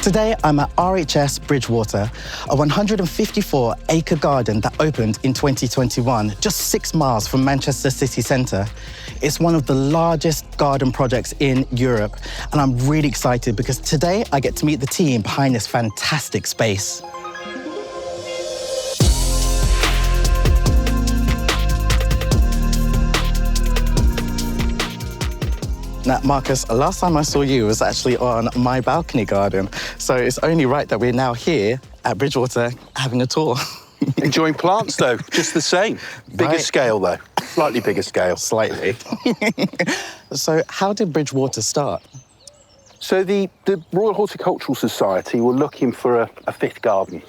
Today, I'm at RHS Bridgewater, a 154-acre garden that opened in 2021, just 6 miles from Manchester city centre. It's one of the largest garden projects in Europe, and I'm really excited because today I get to meet the team behind this fantastic space. Now, Marcus, last time I saw you was actually on my balcony garden, so it's only right that we're now here at Bridgewater having a tour. Enjoying plants, though, just the same. Bigger Right. scale, though. Slightly bigger scale. Slightly. So how did Bridgewater start? So the Royal Horticultural Society were looking for a fifth garden,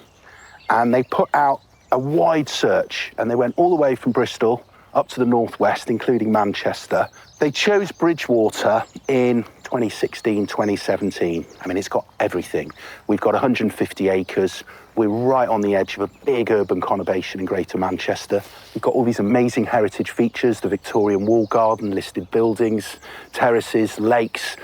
and they put out a wide search, and they went all the way from Bristol up to the northwest, including Manchester. They chose Bridgewater in 2016, 2017. I mean, it's got everything. We've got 150 acres. We're right on the edge of a big urban conurbation in Greater Manchester. We've got all these amazing heritage features, the Victorian wall garden, listed buildings, terraces, lakes,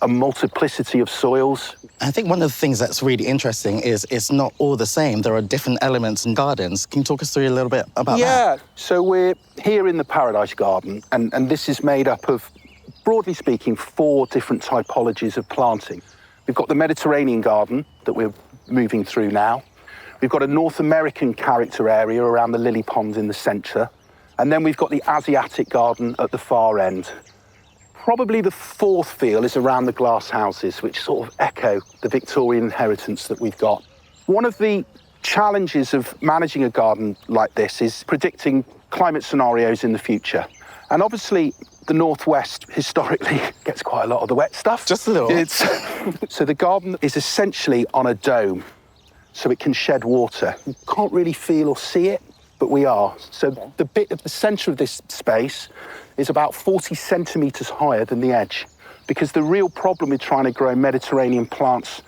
a multiplicity of soils. I think one of the things that's really interesting is it's not all the same. There are different elements in gardens. Can you talk us through a little bit about that? Yeah, so we're here in the Paradise Garden, and this is made up of, broadly speaking, 4 different typologies of planting. We've got the Mediterranean garden that we're moving through now. We've got a North American character area around the lily pond in the centre. And then we've got the Asiatic garden at the far end. Probably the 4th feel is around the glass houses, which sort of echo the Victorian inheritance that we've got. One of the challenges of managing a garden like this is predicting climate scenarios in the future. And obviously, the northwest historically gets quite a lot of the wet stuff. Just a little. So the garden is essentially on a dome, so it can shed water. You can't really feel or see it, but we are. So the bit at the centre of this space is about 40 centimetres higher than the edge, because the real problem with trying to grow Mediterranean plants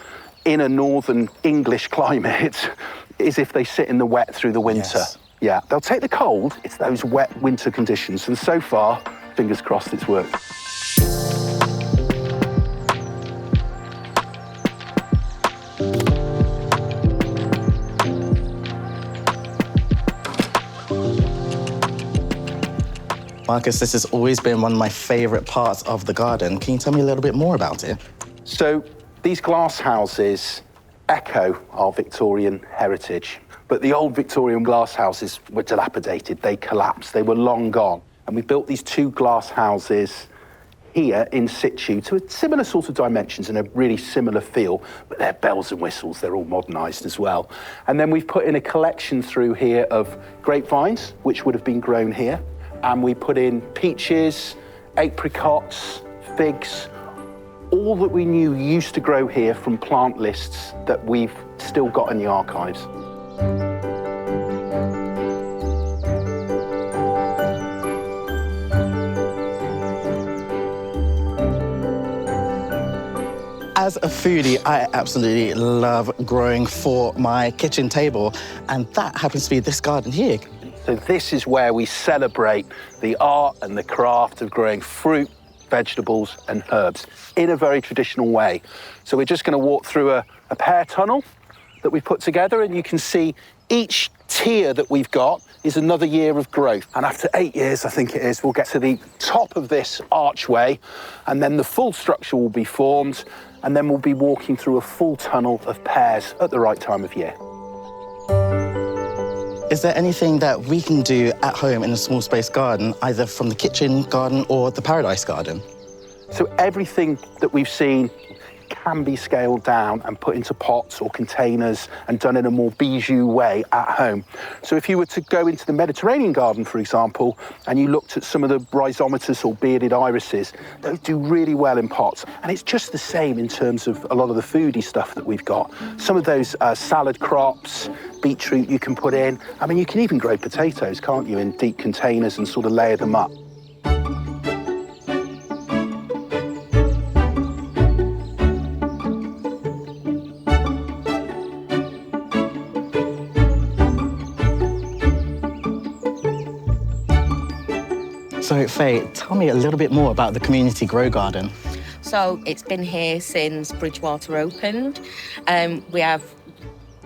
in a northern English climate is if they sit in the wet through the winter. Yes. Yeah, they'll take the cold, it's those wet winter conditions, and so far, fingers crossed, it's worked. Marcus, this has always been one of my favourite parts of the garden. Can you tell me a little bit more about it? So these glass houses echo our Victorian heritage, but the old Victorian glass houses were dilapidated, they collapsed, they were long gone. And we built these 2 glass houses here in situ to a similar sort of dimensions and a really similar feel, but they're bells and whistles, they're all modernised as well. And then we've put in a collection through here of grapevines, which would have been grown here, and we put in peaches, apricots, figs, all that we knew used to grow here from plant lists that we've still got in the archives. As a foodie, I absolutely love growing for my kitchen table, and that happens to be this garden here. So this is where we celebrate the art and the craft of growing fruit, vegetables and herbs in a very traditional way. So we're just going to walk through a pear tunnel that we've put together, and you can see each tier that we've got is another year of growth. And after 8 years, I think it is, we'll get to the top of this archway, and then the full structure will be formed, and then we'll be walking through a full tunnel of pears at the right time of year. Is there anything that we can do at home in a small space garden, either from the kitchen garden or the Paradise Garden? So everything that we've seen can be scaled down and put into pots or containers and done in a more bijou way at home. So if you were to go into the Mediterranean garden, for example, and you looked at some of the rhizomatous or bearded irises, those do really well in pots. And it's just the same in terms of a lot of the foodie stuff that we've got. Some of those salad crops, beetroot you can put in. I mean, you can even grow potatoes, can't you, in deep containers and sort of layer them up. So, Faye, tell me a little bit more about the Community Grow Garden. So it's been here since Bridgewater opened. We have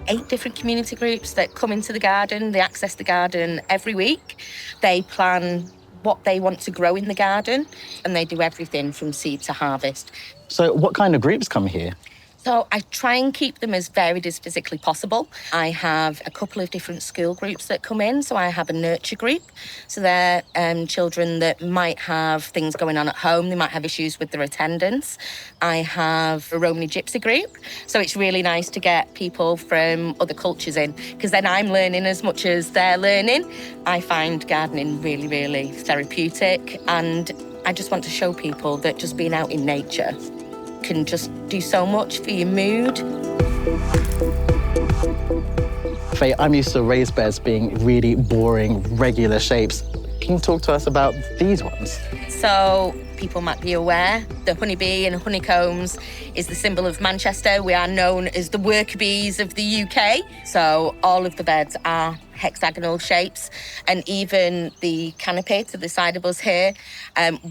8 different community groups that come into the garden. They access the garden every week. They plan what they want to grow in the garden, and they do everything from seed to harvest. So what kind of groups come here? So I try and keep them as varied as physically possible. I have a couple of different school groups that come in. So I have a nurture group. So they're children that might have things going on at home. They might have issues with their attendance. I have a Romani Gypsy group. So it's really nice to get people from other cultures in, because then I'm learning as much as they're learning. I find gardening really, really therapeutic. And I just want to show people that just being out in nature can just do so much for your mood. Faye, I'm used to raised beds being really boring, regular shapes. Can you talk to us about these ones? So people might be aware the honeybee and honeycombs is the symbol of Manchester. We are known as the worker bees of the UK. So all of the beds are hexagonal shapes, and even the canopy to the side of us here,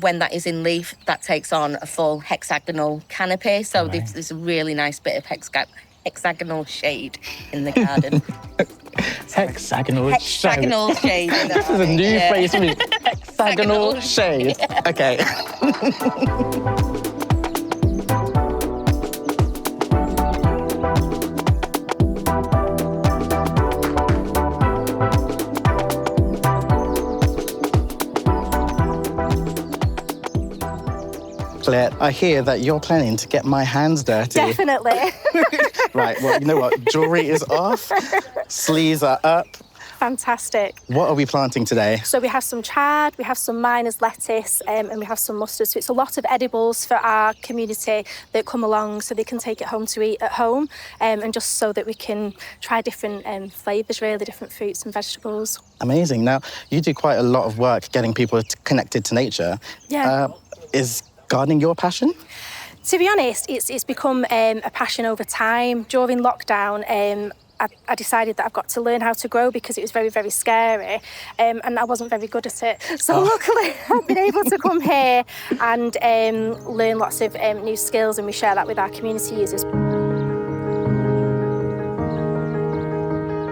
when that is in leaf, that takes on a full hexagonal canopy. So there's a really nice bit of hexagonal shade in the garden. Hexagonal shade. This is a new phrase for me. Hexagonal shade. Yeah. Okay. Claire, I hear that you're planning to get my hands dirty. Definitely. Right, well, you know what? Jewellery is off, sleeves are up. Fantastic. What are we planting today? So we have some chard, we have some miners lettuce, and we have some mustard. So it's a lot of edibles for our community that come along so they can take it home to eat at home, and just so that we can try different flavours, really, different fruits and vegetables. Amazing. Now, you do quite a lot of work getting people connected to nature. Yeah. Is gardening your passion? To be honest, it's become a passion over time. During lockdown, I decided that I've got to learn how to grow because it was very, very scary, and I wasn't very good at it. So luckily, I've been able to come here and learn lots of new skills, and we share that with our community users.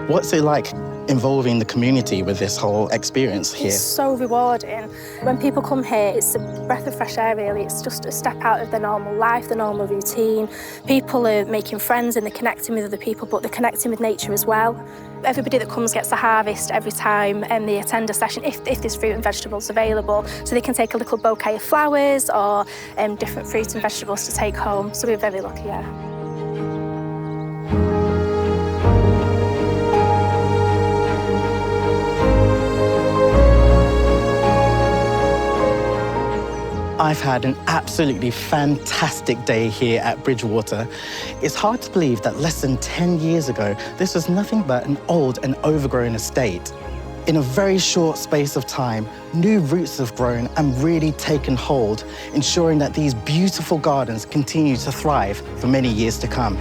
What's it like involving the community with this whole experience here? It's so rewarding. When people come here, it's a breath of fresh air, really. It's just a step out of their normal life, their normal routine. People are making friends and they're connecting with other people, but they're connecting with nature as well. Everybody that comes gets a harvest every time they attend a session, if there's fruit and vegetables available. So they can take a little bouquet of flowers or different fruits and vegetables to take home. So we're very lucky, yeah. I've had an absolutely fantastic day here at Bridgewater. It's hard to believe that less than 10 years ago, this was nothing but an old and overgrown estate. In a very short space of time, new roots have grown and really taken hold, ensuring that these beautiful gardens continue to thrive for many years to come.